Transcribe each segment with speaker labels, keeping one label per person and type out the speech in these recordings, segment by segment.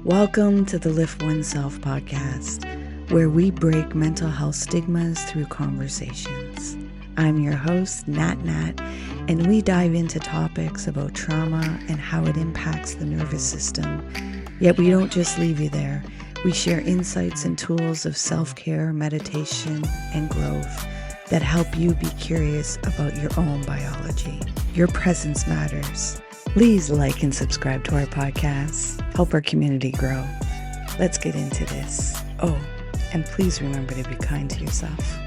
Speaker 1: Welcome to the LiftOneSelf podcast, where we break mental health stigmas through conversations. I'm your host, Nat, and we dive into topics about trauma and how it impacts the nervous system. Yet we don't just leave you there. We share insights and tools of self-care, meditation, and growth that help you be curious about your own biology. Your presence matters. Please like and subscribe to our podcast. Help our community grow. Let's get into this. Oh, and please remember to be kind to yourself.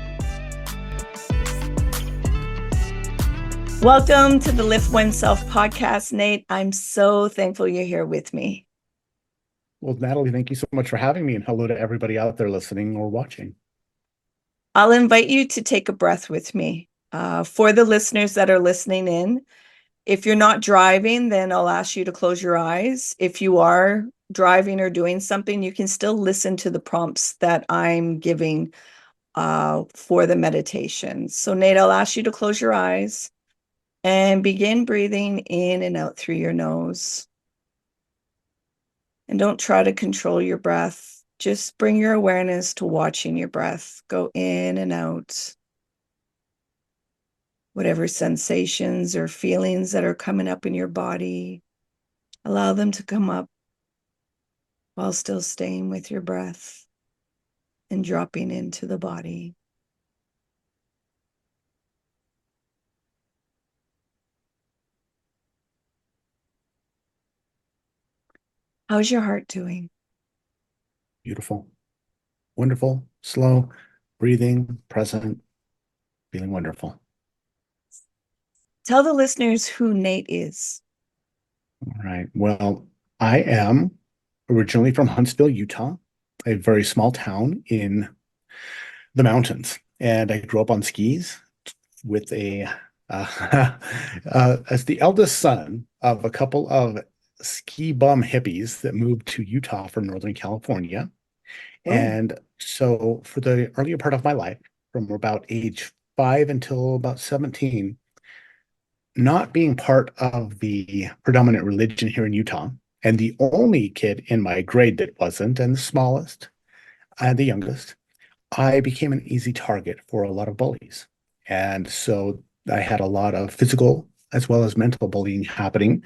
Speaker 1: Welcome to the LiftOneSelf podcast, Nate. I'm so thankful you're here with me.
Speaker 2: Well, Natalie, thank you so much for having me, and hello to everybody out there listening or watching.
Speaker 1: I'll invite you to take a breath with me. For the listeners that are listening in, if you're not driving, then I'll ask you to close your eyes. If you are driving or doing something, you can still listen to the prompts that I'm giving for the meditation. So Nate, I'll ask you to close your eyes and begin breathing in and out through your nose. And don't try to control your breath. Just bring your awareness to watching your breath go in and out. Whatever sensations or feelings that are coming up in your body, allow them to come up while still staying with your breath and dropping into the body. How's your heart doing?
Speaker 2: Beautiful, wonderful, slow, breathing, present, feeling wonderful.
Speaker 1: Tell the listeners who Nate is.
Speaker 2: All right. Well, I am originally from Huntsville, Utah, a very small town in the mountains. And I grew up on skis with as the eldest son of a couple of ski bum hippies that moved to Utah from Northern California.
Speaker 1: Oh.
Speaker 2: And so for the earlier part of my life, from about age 5 until about 17, not being part of the predominant religion here in Utah, and the only kid in my grade that wasn't, and the smallest, and the youngest, I became an easy target for a lot of bullies. And so I had a lot of physical as well as mental bullying happening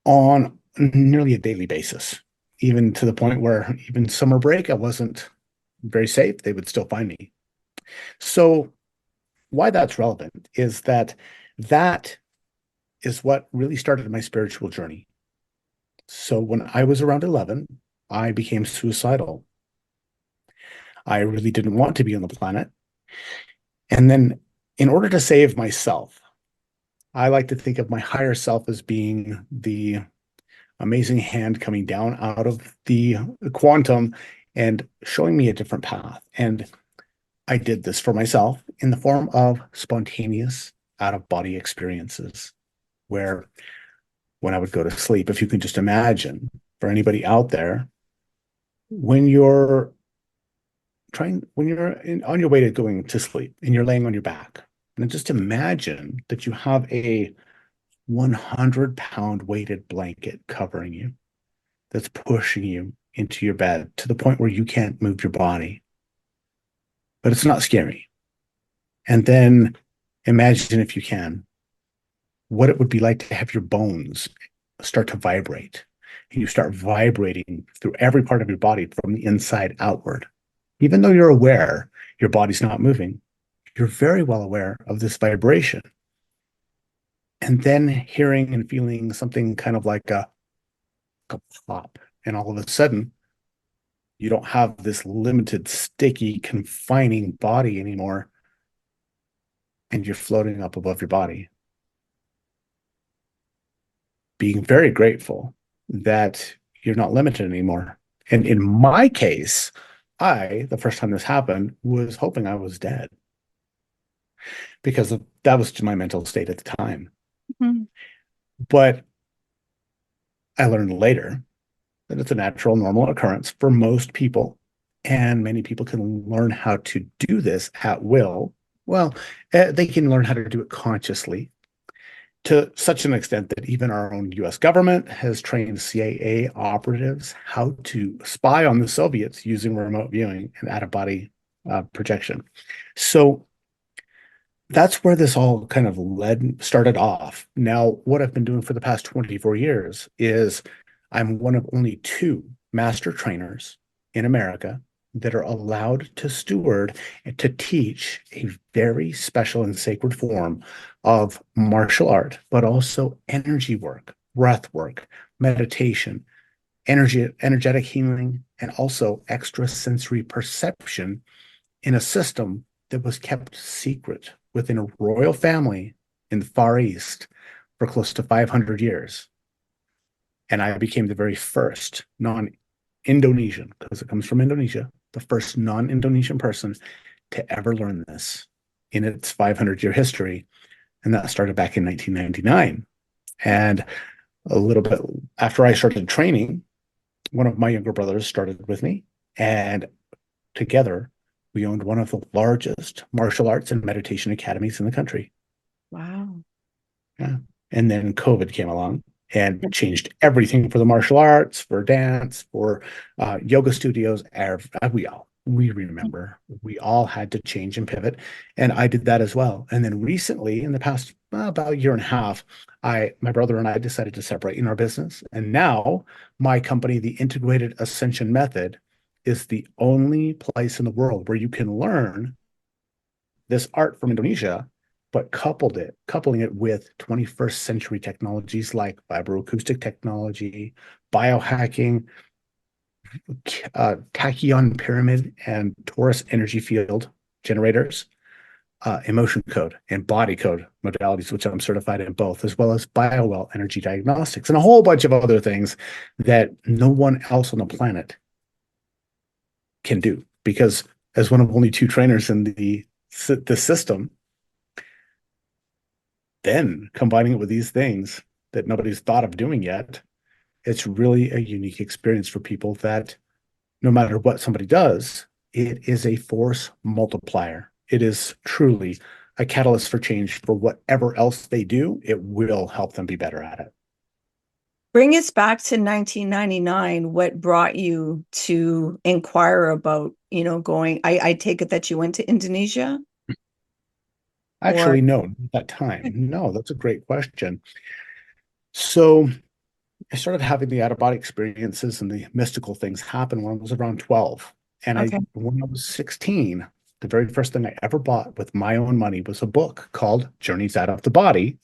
Speaker 2: on nearly a daily basis, even to the point where even summer break, I wasn't very safe. They would still find me. So why that's relevant is that is what really started my spiritual journey. So when I was around 11, I became suicidal. I really didn't want to be on the planet. And then in order to save myself, I like to think of my higher self as being the amazing hand coming down out of the quantum and showing me a different path. And I did this for myself in the form of spontaneous out-of-body experiences, where when I would go to sleep, if you can just imagine, for anybody out there, when you're on your way to going to sleep and you're laying on your back, and just imagine that you have a 100-pound weighted blanket covering you that's pushing you into your bed to the point where you can't move your body. But it's not scary. And then imagine, if you can, what it would be like to have your bones start to vibrate. And you start vibrating through every part of your body from the inside outward. Even though you're aware your body's not moving, you're very well aware of this vibration. And then hearing and feeling something kind of like a pop. And all of a sudden, you don't have this limited, sticky, confining body anymore. And you're floating up above your body. Being very grateful that you're not limited anymore. And in my case, the first time this happened, was hoping I was dead. Because that was my mental state at the time. Mm-hmm. But I learned later that it's a natural, normal occurrence for most people. And many people can learn how to do this at will. Well, they can learn how to do it consciously to such an extent that even our own US government has trained CIA operatives how to spy on the Soviets using remote viewing and out-of-body projection. So that's where this all kind of started off. Now, what I've been doing for the past 24 years is I'm one of only two master trainers in America that are allowed to steward and to teach a very special and sacred form of martial art, but also energy work, breath work, meditation, energetic healing, and also extrasensory perception in a system that was kept secret within a royal family in the Far East for close to 500 years. And I became the very first non-Indonesian, because it comes from Indonesia, the first non-Indonesian person to ever learn this in its 500-year history. And that started back in 1999. And a little bit after I started training, one of my younger brothers started with me, and together we owned one of the largest martial arts and meditation academies in the country.
Speaker 1: Wow.
Speaker 2: Yeah. And then COVID came along and changed everything for the martial arts, for dance, for yoga studios. We remember we all had to change and pivot. And I did that as well. And then recently, in the past about a year and a half, my brother and I decided to separate in our business. And now my company, the Integrated Ascension Method, is the only place in the world where you can learn this art from Indonesia, but coupling it with 21st century technologies like vibroacoustic technology, biohacking, tachyon pyramid and torus energy field generators, emotion code and body code modalities, which I'm certified in both, as well as biowell energy diagnostics and a whole bunch of other things that no one else on the planet can do. Because as one of only two trainers in the system, then combining it with these things that nobody's thought of doing yet, it's really a unique experience for people that no matter what somebody does, it is a force multiplier. It is truly a catalyst for change for whatever else they do. It will help them be better at it.
Speaker 1: Bring us back to 1999. What brought you to inquire about, going? I take it that you went to Indonesia?
Speaker 2: Actually, no, at that time. No, that's a great question. So I started having the out-of-body experiences and the mystical things happen when I was around 12. And when I was 16, the very first thing I ever bought with my own money was a book called Journeys Out of the Body,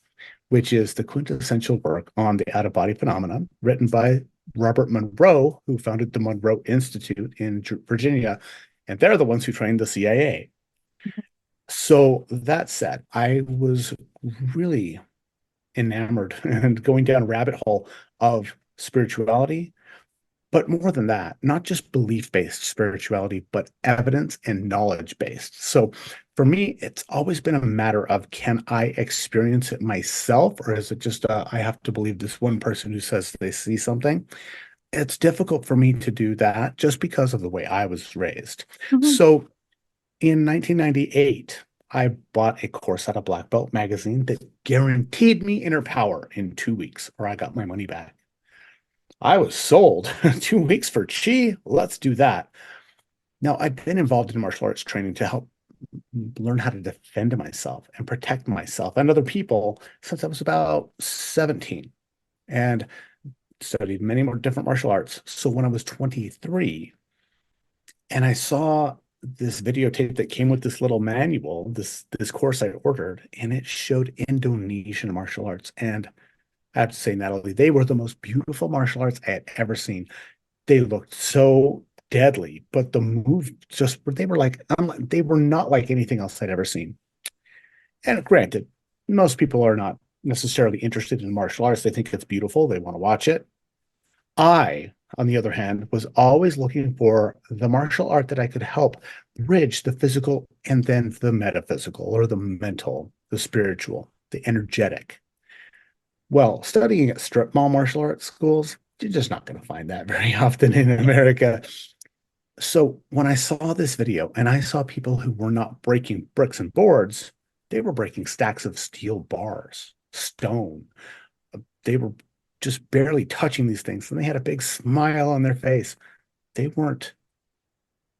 Speaker 2: which is the quintessential work on the out-of-body phenomenon, written by Robert Monroe, who founded the Monroe Institute in Virginia. And they're the ones who trained the CIA. So that said, I was really enamored and going down a rabbit hole of spirituality, but more than that, not just belief-based spirituality, but evidence and knowledge-based. So for me, it's always been a matter of, can I experience it myself, or is it just I have to believe this one person who says they see something? It's difficult for me to do that just because of the way I was raised. So in 1998, I bought a course out of Black Belt magazine that guaranteed me inner power in 2 weeks, or I got my money back. I was sold. 2 weeks for chi? Let's do that. Now, I've been involved in martial arts training to help learn how to defend myself and protect myself and other people since I was about 17, and studied many more different martial arts. So when I was 23 and I saw this videotape that came with this little manual, this course I ordered, and it showed Indonesian martial arts. And I have to say, Natalie, they were the most beautiful martial arts I had ever seen. They looked so deadly, but the move they were not like anything else I'd ever seen. And granted, most people are not necessarily interested in martial arts. They think it's beautiful. They want to watch it. I, on the other hand, was always looking for the martial art that I could help bridge the physical and then the metaphysical, or the mental, the spiritual, the energetic. Well, studying at strip mall martial arts schools, you're just not going to find that very often in America. So when I saw this video and I saw people who were not breaking bricks and boards, they were breaking stacks of steel bars, stone. They were just barely touching these things, and they had a big smile on their face. They weren't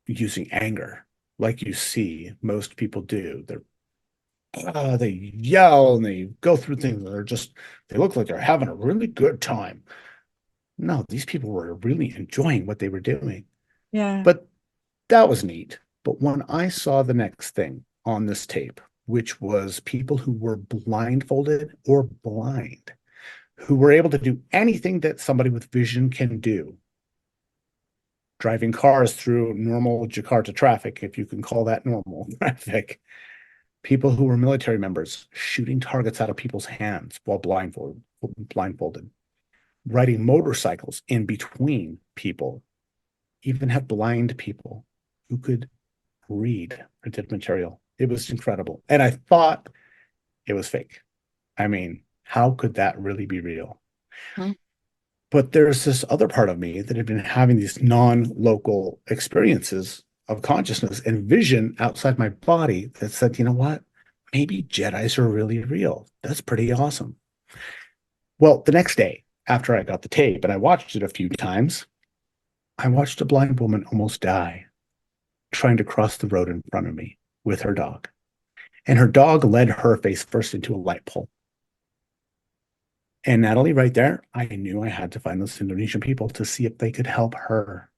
Speaker 2: using anger like you see most people do. They yell and they go through things. They look like they're having a really good time. No, these people were really enjoying what they were doing.
Speaker 1: Yeah.
Speaker 2: But that was neat. But when I saw the next thing on this tape, which was people who were blindfolded or blind, who were able to do anything that somebody with vision can do, driving cars through normal Jakarta traffic, if you can call that normal traffic, people who were military members shooting targets out of people's hands while blindfolded, riding motorcycles in between people, even have blind people who could read printed material. It was incredible. And I thought it was fake. I mean, how could that really be real?
Speaker 1: Hmm.
Speaker 2: But there's this other part of me that had been having these non-local experiences of consciousness and vision outside my body that said, you know what? Maybe Jedis are really real. That's pretty awesome. Well, the next day, after I got the tape and I watched it a few times, I watched a blind woman almost die trying to cross the road in front of me with her dog. And her dog led her face first into a light pole. And Natalie, right there, I knew I had to find those Indonesian people to see if they could help her.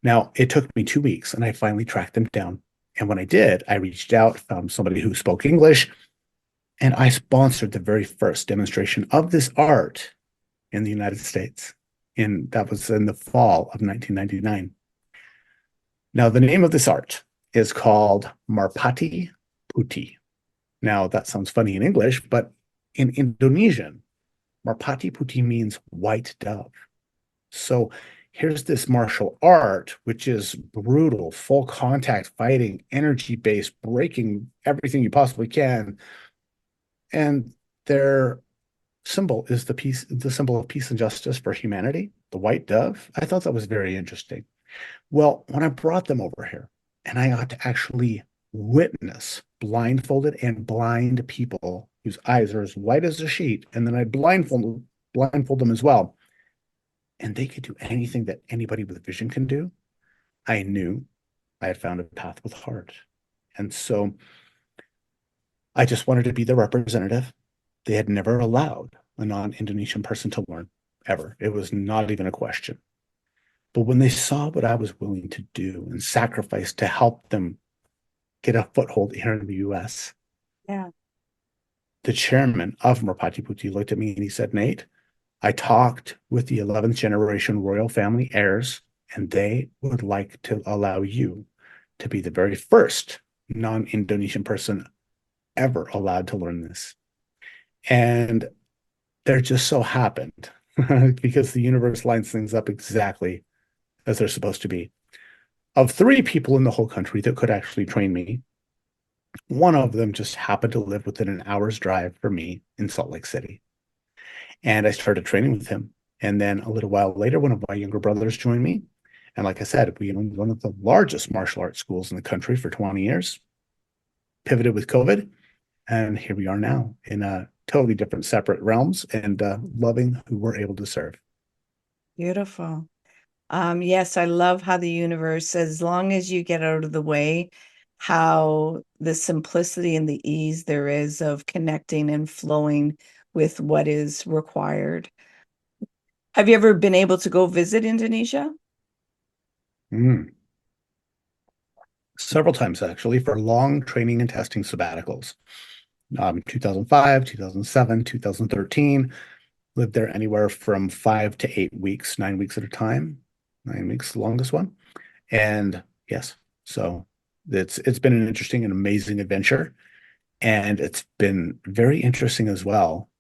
Speaker 2: Now, it took me 2 weeks and I finally tracked them down. And when I did, I reached out, found somebody who spoke English, and I sponsored the very first demonstration of this art in the United States. And that was in the fall of 1999. Now, the name of this art is called Merpati Putih. Now, that sounds funny in English, but in Indonesian, Merpati Putih means white dove. So here's this martial art, which is brutal, full contact fighting, energy based, breaking everything you possibly can. And their symbol is the symbol of peace and justice for humanity, the white dove. I thought that was very interesting. Well, when I brought them over here and I got to actually witness blindfolded and blind people whose eyes are as white as a sheet, and then I blindfold them as well, and they could do anything that anybody with vision can do, I knew I had found a path with heart. And so I just wanted to be the representative. They had never allowed a non-Indonesian person to learn, ever. It was not even a question. But when they saw what I was willing to do and sacrifice to help them get a foothold here in the US,
Speaker 1: Yeah.
Speaker 2: the chairman of Merpati Putih looked at me and he said, Nate, I talked with the 11th generation royal family heirs, and they would like to allow you to be the very first non-Indonesian person ever allowed to learn this. And there just so happened, because the universe lines things up exactly as they're supposed to be. Of 3 people in the whole country that could actually train me, one of them just happened to live within an hour's drive from me in Salt Lake City. And I started training with him. And then a little while later, one of my younger brothers joined me. And like I said, we owned one of the largest martial arts schools in the country for 20 years, pivoted with COVID. And here we are now in a totally different, separate realms, and loving who we're able to serve.
Speaker 1: Beautiful. Yes, I love how the universe, as long as you get out of the way, how the simplicity and the ease there is of connecting and flowing with what is required. Have you ever been able to go visit Indonesia?
Speaker 2: Mm. Several times, actually, for long training and testing sabbaticals. 2005, 2007, 2013. Lived there anywhere from 5 to 8 weeks, 9 weeks at a time. 9 weeks, the longest one. And yes, so it's been an interesting and amazing adventure. And it's been very interesting as well.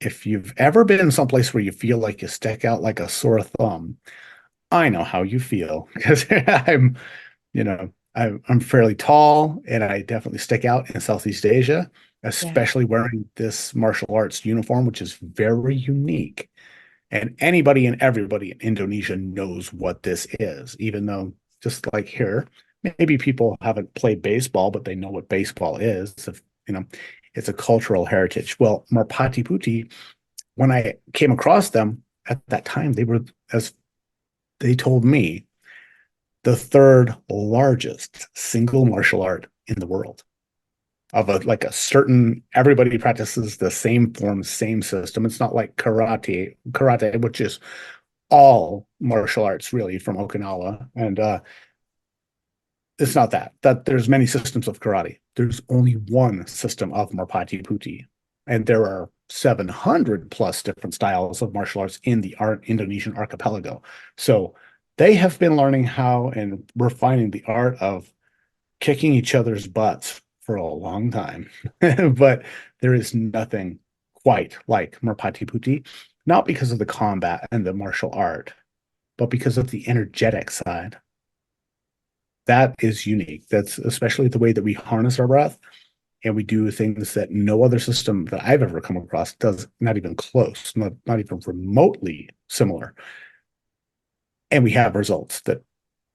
Speaker 2: If you've ever been in someplace where you feel like you stick out like a sore thumb, I know how you feel, because I'm fairly tall and I definitely stick out in Southeast Asia,
Speaker 1: Yeah.
Speaker 2: especially wearing this martial arts uniform, which is very unique. And anybody and everybody in Indonesia knows what this is, even though, just like here, maybe people haven't played baseball, but they know what baseball is. If, It's a cultural heritage. Well, Merpati Putih, when I came across them at that time, they were, as they told me, the third largest single martial art in the world. Of a certain, everybody practices the same form, same system. It's not like karate, which is all martial arts really from Okinawa, and it's not that there's many systems of karate. There's only one system of Merpati Putih, and there are 700 plus different styles of martial arts in the Indonesian archipelago. So they have been learning how and refining the art of kicking each other's butts for a long time. But there is nothing quite like Merpati Putih, not because of the combat and the martial art, but because of the energetic side. That is unique. That's especially the way that we harness our breath, and we do things that no other system that I've ever come across does, not even close, not even remotely similar. And we have results that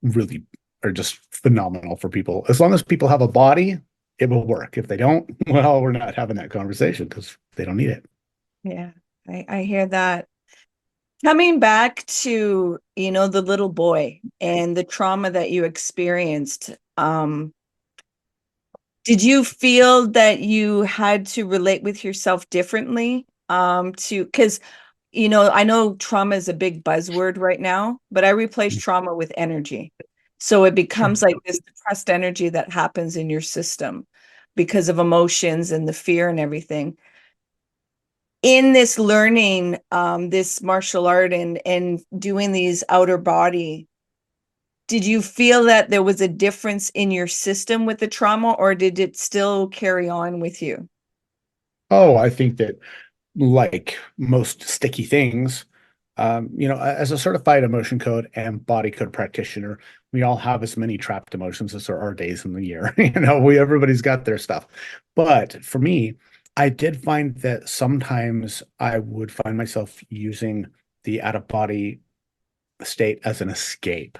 Speaker 2: really are just phenomenal for people. As long as people have a body, it will work. If they don't, well, we're not having that conversation because they don't need it.
Speaker 1: Yeah, I hear that. Coming back to, the little boy and the trauma that you experienced, did you feel that you had to relate with yourself differently? Because, I know trauma is a big buzzword right now, but I replace trauma with energy. So it becomes
Speaker 2: Sure.
Speaker 1: like this depressed energy that happens in your system because of emotions and the fear and everything. In this learning, this martial art and doing these outer body, did you feel that there was a difference in your system with the trauma, or did it still carry on with you?
Speaker 2: Oh, I think that, like most sticky things, as a certified emotion code and body code practitioner, we all have as many trapped emotions as there are days in the year. Everybody's got their stuff. But for me, I did find that sometimes I would find myself using the out of body state as an escape.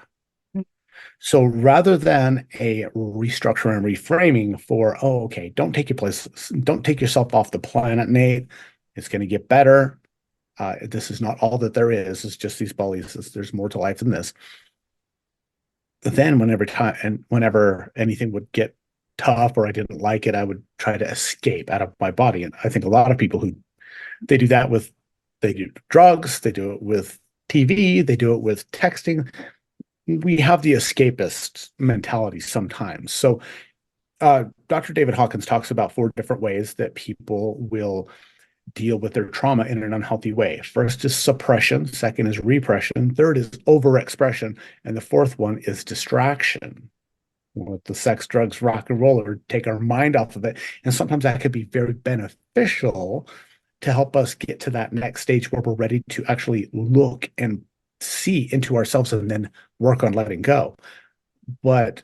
Speaker 2: So rather than a restructure and reframing for, oh, okay, don't take yourself off the planet, Nate. It's going to get better. This is not all that there is. It's just these bullies. There's more to life than this. Then whenever anything would get tough or I didn't like it, I would try to escape out of my body. And I think a lot of people they do that with, they do drugs, they do it with TV, they do it with texting. We have the escapist mentality sometimes. So Dr. David Hawkins talks about 4 different ways that people will deal with their trauma in an unhealthy way. First is suppression, second is repression, third is overexpression, and the fourth one is distraction. With the sex, drugs, rock and roll, or take our mind off of it. And sometimes that could be very beneficial to help us get to that next stage where we're ready to actually look and see into ourselves and then work on letting go. But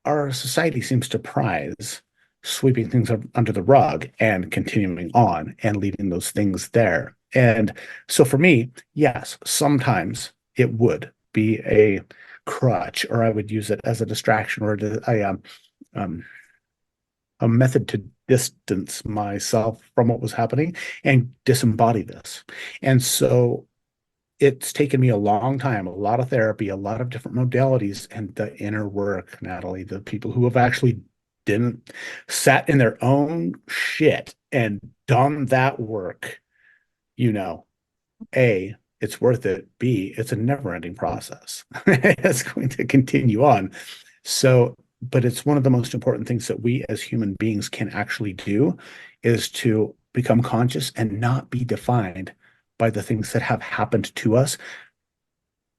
Speaker 2: our society seems to prize sweeping things under the rug and continuing on and leaving those things there. And so for me, yes, sometimes it would be a crutch, or I would use it as a distraction or a method to distance myself from what was happening and disembody this. And so it's taken me a long time, a lot of therapy, a lot of different modalities, and the inner work, Natalie, the people who have actually didn't sat in their own shit and done that work, A, it's worth it. B, it's a never-ending process. It's going to continue on. So, but it's one of the most important things that we as human beings can actually do is to become conscious and not be defined by the things that have happened to us.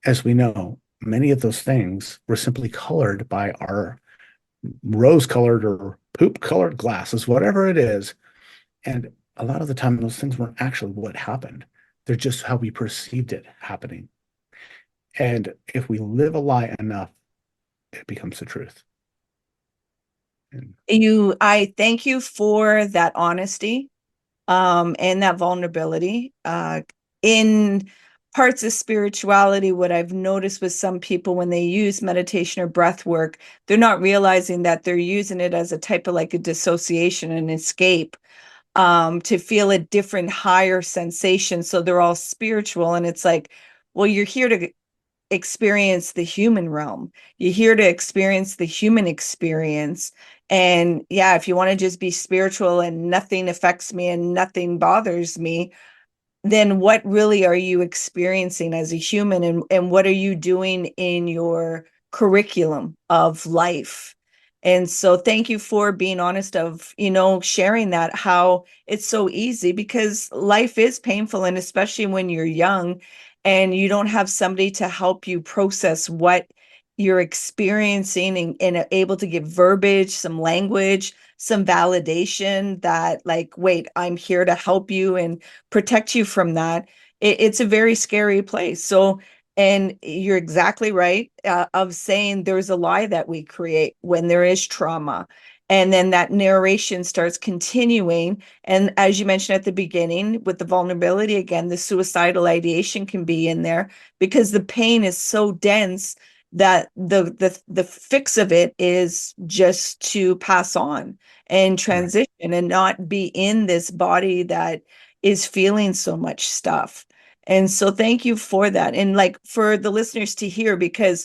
Speaker 2: As we know, many of those things were simply colored by our rose-colored or poop-colored glasses, whatever it is. And a lot of the time, those things weren't actually what happened. They're just how we perceived it happening. And if we live a lie enough, it becomes the truth. And
Speaker 1: I thank you for that honesty, and that vulnerability. In parts of spirituality, what I've noticed with some people when they use meditation or breath work, they're not realizing that they're using it as a type of like a dissociation and escape, to feel a different higher sensation. So they're all spiritual. And it's like, well, you're here to experience the human realm. You're here to experience the human experience. And yeah, if you want to just be spiritual and nothing affects me and nothing bothers me, then what really are you experiencing as a human, and what are you doing in your curriculum of life? And so thank you for being honest of, sharing that, how it's so easy because life is painful, and especially when you're young and you don't have somebody to help you process what you're experiencing, and able to give verbiage, some language, some validation that like, wait, I'm here to help you and protect you from that. It's a very scary place. So, and you're exactly right, of saying there's a lie that we create when there is trauma. And then that narration starts continuing. And as you mentioned at the beginning, with the vulnerability again, the suicidal ideation can be in there because the pain is so dense that the fix of it is just to pass on and
Speaker 2: Right.
Speaker 1: transition and not be in this body that is feeling so much stuff. And so thank you for that. And like for the listeners to hear, because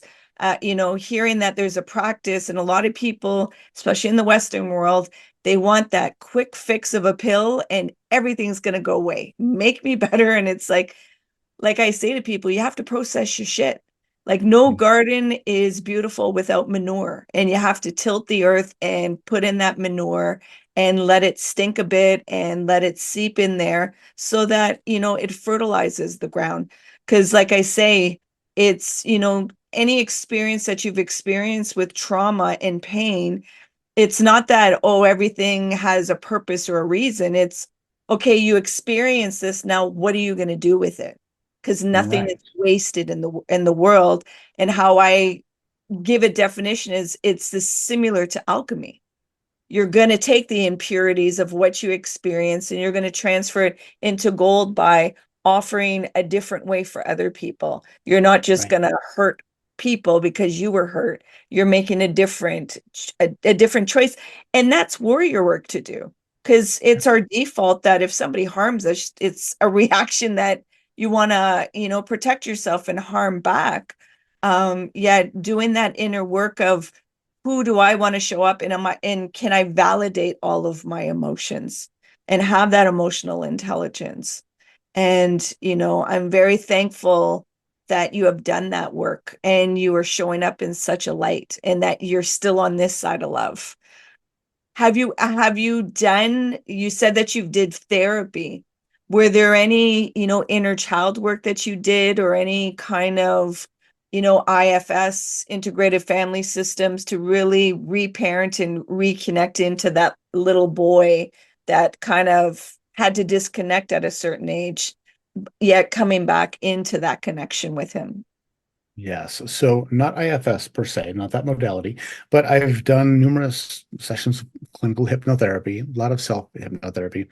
Speaker 1: hearing that there's a practice, and a lot of people, especially in the Western world, they want that quick fix of a pill and everything's going to go away. Make me better. And it's like I say to people, you have to process your shit. Like no garden is beautiful without manure, and you have to tilt the earth and put in that manure and let it stink a bit and let it seep in there so that, it fertilizes the ground. Because like I say, it's, any experience that you've experienced with trauma and pain, it's not that, oh, everything has a purpose or a reason. It's okay, you experience this. Now, what are you going to do with it? Because nothing is
Speaker 2: Right.
Speaker 1: wasted in the world. And how I give a definition is it's this similar to alchemy. You're going to take the impurities of what you experience and you're going to transfer it into gold by offering a different way for other people. You're not just
Speaker 2: Right.
Speaker 1: going to hurt people because you were hurt. You're making a different choice. And that's warrior work to do, because it's our default that if somebody harms us, it's a reaction that you want to, protect yourself and harm back. Yeah, doing that inner work of who do I want to show up in, and can I validate all of my emotions and have that emotional intelligence? And, I'm very thankful that you have done that work and you are showing up in such a light and that you're still on this side of love. Have you done, you said that you did therapy. Were there any, inner child work that you did, or any kind of, IFS, integrated family systems, to really reparent and reconnect into that little boy that kind of had to disconnect at a certain age, yet coming back into that connection with him?
Speaker 2: Yes. So not IFS per se, not that modality, but I've done numerous sessions of clinical hypnotherapy, a lot of self hypnotherapy,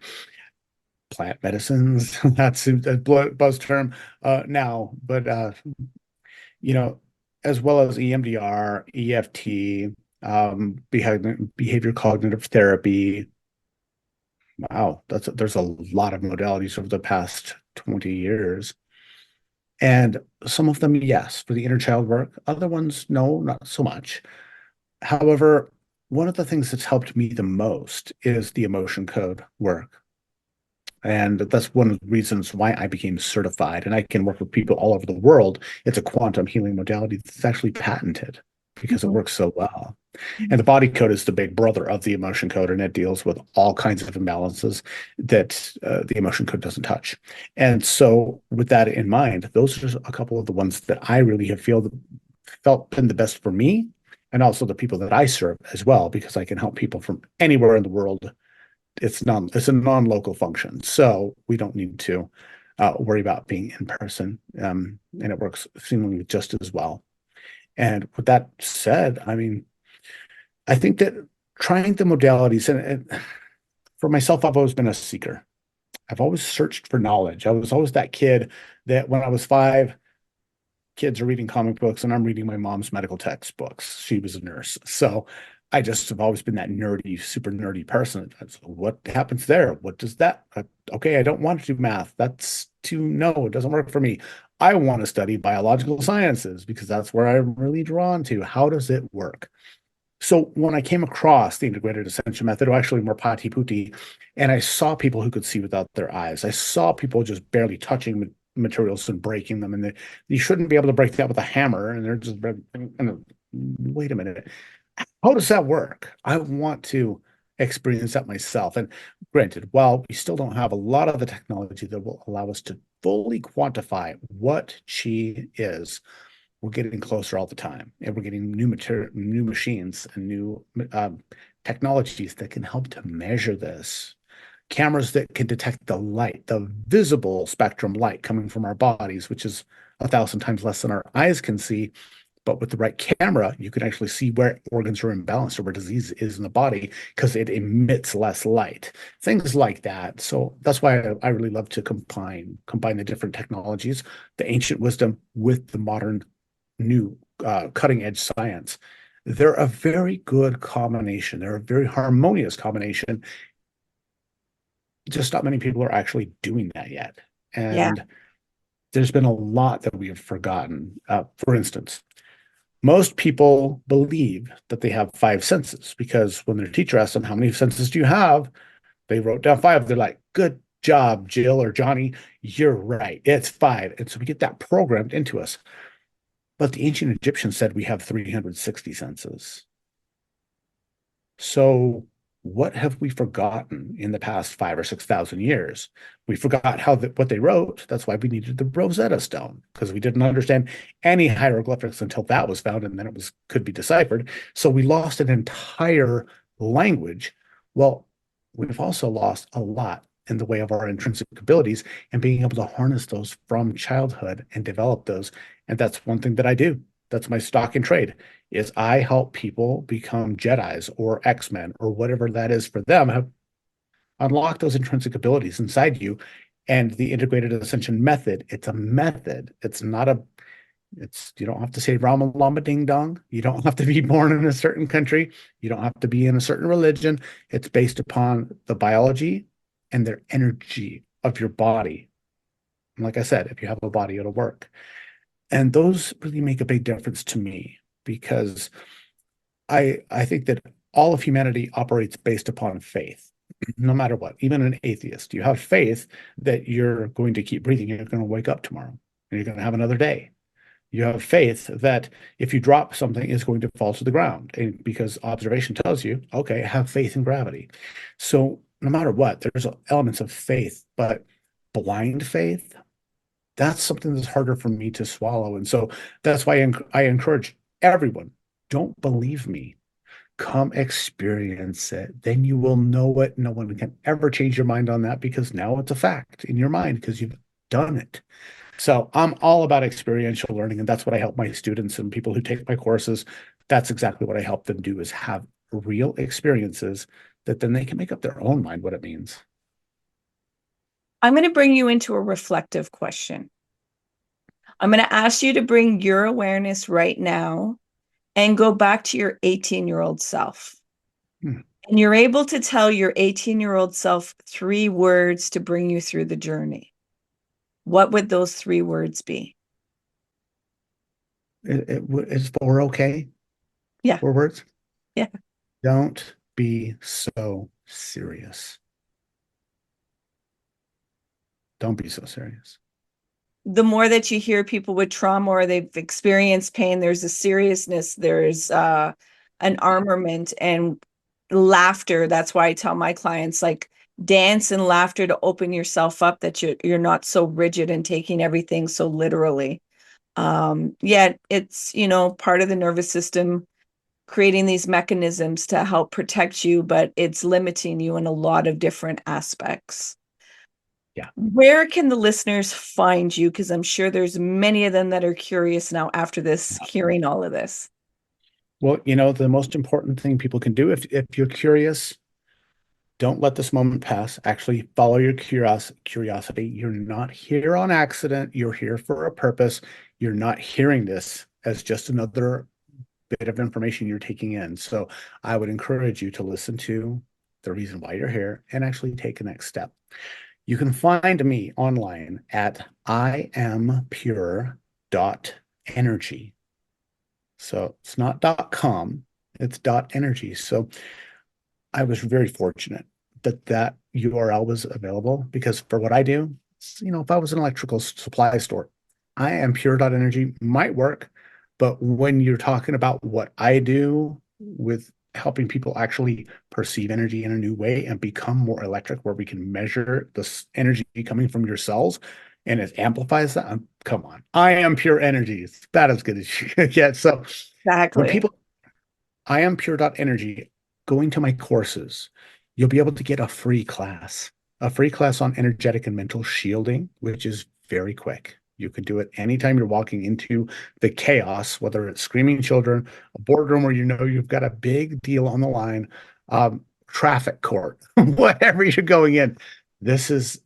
Speaker 2: plant medicines. That's a buzz term now, but you know, as well as EMDR, EFT, behavior cognitive therapy. Wow, there's a lot of modalities over the past 20 years. And some of them, yes, for the inner child work. Other ones, no, not so much. However, one of the things that's helped me the most is the emotion code work. And that's one of the reasons why I became certified. And I can work with people all over the world. It's a quantum healing modality that's actually patented because it
Speaker 1: Mhm.
Speaker 2: works so well. And the body code is the big brother of the emotion code, and it deals with all kinds of imbalances that the emotion code doesn't touch. And so, with that in mind, those are a couple of the ones that I really have felt been the best for me, and also the people that I serve as well, because I can help people from anywhere in the world. It's a non-local function, so we don't need to worry about being in person, and it works seemingly just as well. And with that said, I mean, I think that trying the modalities, and for myself, I've always been a seeker. I've always searched for knowledge. I was always that kid that when I was 5, kids are reading comic books and I'm reading my mom's medical textbooks. She was a nurse. So I just have always been that nerdy, super nerdy person. What happens there? What does that? Okay, I don't want to do math. That's too, no, it doesn't work for me. I want to study biological sciences because that's where I'm really drawn to. How does it work? So when I came across the Integrated Ascension Method, or actually Merpati Putih, and I saw people who could see without their eyes, I saw people just barely touching materials and breaking them, and you shouldn't be able to break that with a hammer, and they're just, wait a minute, how does that work? I want to experience that myself. And granted, while we still don't have a lot of the technology that will allow us to fully quantify what chi is, we're getting closer all the time, and we're getting new material, new machines, and new technologies that can help to measure this. Cameras that can detect the light, the visible spectrum light coming from our bodies, which is 1,000 times less than our eyes can see. But with the right camera, you can actually see where organs are imbalanced or where disease is in the body because it emits less light. Things like that. So that's why I really love to combine the different technologies, the ancient wisdom with the modern new cutting edge science. They're a very good combination. They're a very harmonious combination. Just not many people are actually doing that yet.
Speaker 1: Yeah.
Speaker 2: And there's been a lot that we have forgotten. For instance, most people believe that they have 5 senses because when their teacher asks them, how many senses do you have? They wrote down 5. They're like, good job, Jill or Johnny. You're right. It's 5. And so we get that programmed into us. But the ancient Egyptians said we have 360 senses. So what have we forgotten in the past 5 or 6,000 years? We forgot what they wrote. That's why we needed the Rosetta Stone, because we didn't understand any hieroglyphics until that was found, and then could be deciphered. So we lost an entire language. Well, we've also lost a lot in the way of our intrinsic abilities and being able to harness those from childhood and develop those. And that's one thing that I do. That's my stock and trade is I help people become Jedis or X-Men or whatever that is for them, have unlock those intrinsic abilities inside you. And the Integrated Ascension Method, it's a method. You don't have to say Rama Lama Ding Dong. You don't have to be born in a certain country. You don't have to be in a certain religion. It's based upon the biology and their energy of your body. And like I said, if you have a body, it'll work. And those really make a big difference to me because I think that all of humanity operates based upon faith, no matter what. Even an atheist, you have faith that you're going to keep breathing. You're going to wake up tomorrow and you're going to have another day. You have faith that if you drop something, it's going to fall to the ground. And because observation tells you, okay, have faith in gravity. So no matter what, there's elements of faith, but blind faith, that's something that's harder for me to swallow. And so that's why I encourage everyone, don't believe me. Come experience it. Then you will know it. No one can ever change your mind on that because now it's a fact in your mind because you've done it. So I'm all about experiential learning, and that's what I help my students and people who take my courses. That's exactly what I help them do is have real experiences that then they can make up their own mind what it means.
Speaker 1: I'm going to bring you into a reflective question. I'm going to ask you to bring your awareness right now and go back to your 18-year-old self. And you're able to tell your 18-year-old self 3 words to bring you through the journey. What would those 3 words be?
Speaker 2: Is 4 okay?
Speaker 1: Yeah.
Speaker 2: 4 words?
Speaker 1: Yeah.
Speaker 2: Don't be so serious. Don't be so serious.
Speaker 1: The more that you hear people with trauma or they've experienced pain, there's a seriousness, there's an armament and laughter. That's why I tell my clients, like, dance and laughter to open yourself up, that you're not so rigid and taking everything so literally. Yeah, it's, part of the nervous system creating these mechanisms to help protect you, but it's limiting you in a lot of different aspects.
Speaker 2: Yeah.
Speaker 1: Where can the listeners find you? Because I'm sure there's many of them that are curious now after this, hearing all of this.
Speaker 2: Well, the most important thing people can do if you're curious, Don't let this moment pass. Actually, follow your curiosity. You're not here on accident. You're here for a purpose. You're not hearing this as just another bit of information you're taking in. So I would encourage you to listen to the reason why you're here and actually take a next step. You can find me online at iampure.energy. So it's not .com, it's .energy. So I was very fortunate that that URL was available because for what I do, if I was an electrical supply store, iampure.energy might work. But when you're talking about what I do with helping people actually perceive energy in a new way and become more electric, where we can measure the energy coming from your cells and it amplifies that, come on. I am pure energy. It's about as good as you can get. So when
Speaker 1: Exactly.
Speaker 2: people, I am pure.energy, going to my courses, you'll be able to get a free class on energetic and mental shielding, which is very quick. You can do it anytime you're walking into the chaos, whether it's screaming children, a boardroom where you've got a big deal on the line, traffic court, whatever you're going in. This is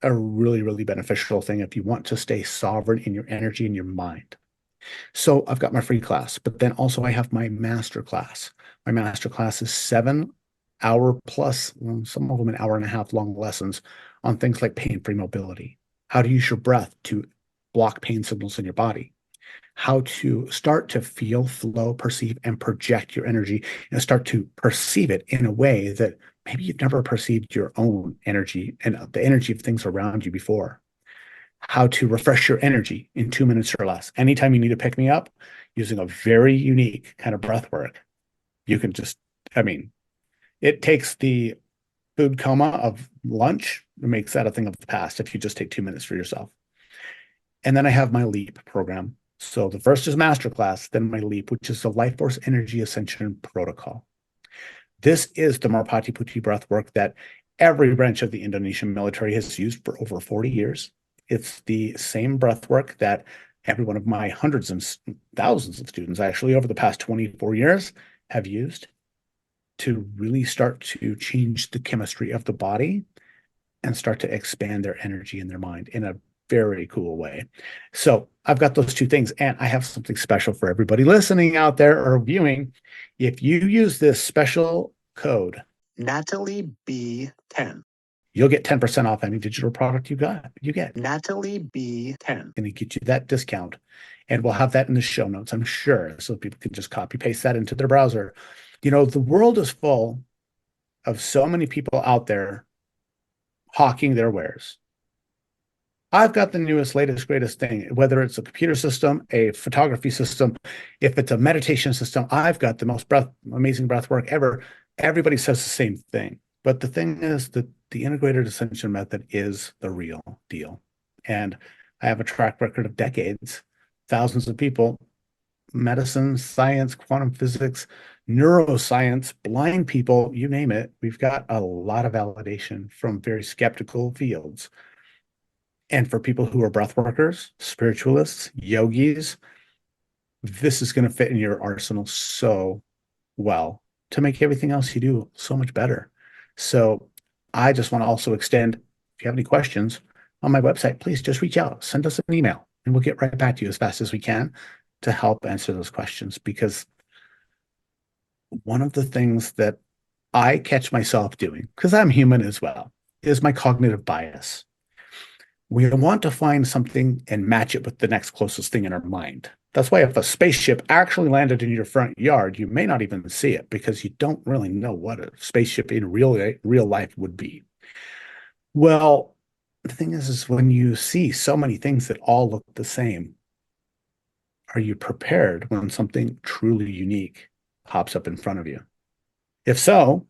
Speaker 2: a really, really beneficial thing if you want to stay sovereign in your energy and your mind. So I've got my free class, but then also I have my master class. My master class is 7 hour plus, some of them an hour and a half long lessons on things like pain-free mobility, how to use your breath to block pain signals in your body, how to start to feel, flow, perceive, and project your energy and start to perceive it in a way that maybe you've never perceived your own energy and the energy of things around you before. How to refresh your energy in 2 minutes or less. Anytime you need to pick me up using a very unique kind of breath work, you can just, it takes the food coma of lunch and makes that a thing of the past if you just take 2 minutes for yourself. And then I have my LEAP program. So the first is masterclass, then my LEAP, which is the Life Force Energy Ascension Protocol. This is the Merpati Putih breath work that every branch of the Indonesian military has used for over 40 years. It's the same breath work that every one of my hundreds and thousands of students actually over the past 24 years have used to really start to change the chemistry of the body and start to expand their energy in their mind in a very cool way. So I've got those two things, and I have something special for everybody listening out there or viewing. If you use this special code, Natalie B10, you'll get 10% off any digital product you get. Natalie B10. Going to get you that discount. And we'll have that in the show notes, I'm sure, so people can just copy paste that into their browser. The world is full of so many people out there hawking their wares. I've got the newest, latest, greatest thing, whether it's a computer system, a photography system, if it's a meditation system, I've got the most amazing breath work ever. Everybody says the same thing. But the thing is that the Integrated Ascension Method is the real deal. And I have a track record of decades, thousands of people, medicine, science, quantum physics, neuroscience, blind people, you name it. We've got a lot of validation from very skeptical fields. And for people who are breath workers, spiritualists, yogis, this is going to fit in your arsenal so well to make everything else you do so much better. So I just want to also extend, if you have any questions on my website, please just reach out, send us an email, and we'll get right back to you as fast as we can to help answer those questions. Because one of the things that I catch myself doing, because I'm human as well, is my cognitive bias. We want to find something and match it with the next closest thing in our mind. That's why if a spaceship actually landed in your front yard, you may not even see it because you don't really know what a spaceship in real life would be. Well, the thing is when you see so many things that all look the same, are you prepared when something truly unique pops up in front of you? If so,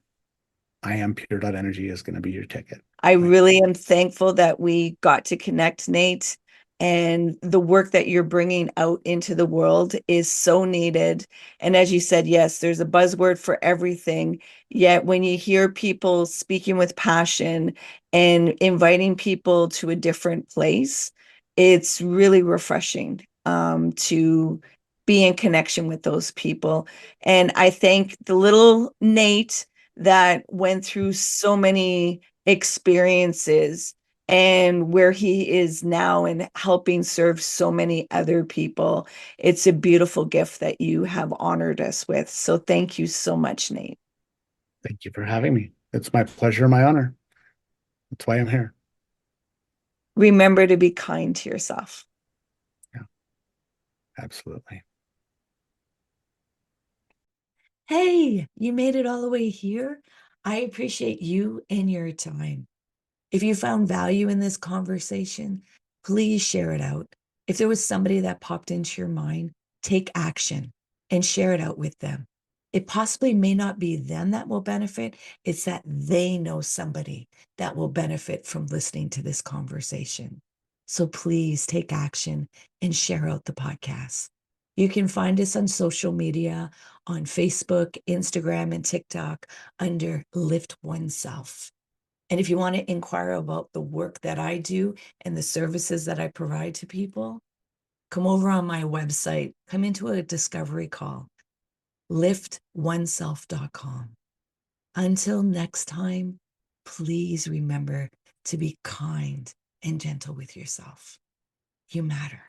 Speaker 2: I am pure.energy is going to be your ticket.
Speaker 1: I really am thankful that we got to connect, Nate. And the work that you're bringing out into the world is so needed. And as you said, yes, there's a buzzword for everything. Yet when you hear people speaking with passion and inviting people to a different place, it's really refreshing to be in connection with those people. And I thank the little Nate that went through so many experiences and where he is now and helping serve so many other people. It's a beautiful gift that you have honored us with. So thank you so much, Nate.
Speaker 2: Thank you for having me. It's my pleasure, my honor. That's why I'm here.
Speaker 1: Remember to be kind to yourself.
Speaker 2: Yeah, absolutely.
Speaker 1: Hey, you made it all the way here. I appreciate you and your time. If you found value in this conversation, please share it out. If there was somebody that popped into your mind, take action and share it out with them. It possibly may not be them that will benefit, it's that they know somebody that will benefit from listening to this conversation. So please take action and share out the podcast. You can find us on social media on Facebook, Instagram, and TikTok under LiftOneSelf. And if you want to inquire about the work that I do and the services that I provide to people, come over on my website, come into a discovery call, liftoneself.com. Until next time, please remember to be kind and gentle with yourself. You matter.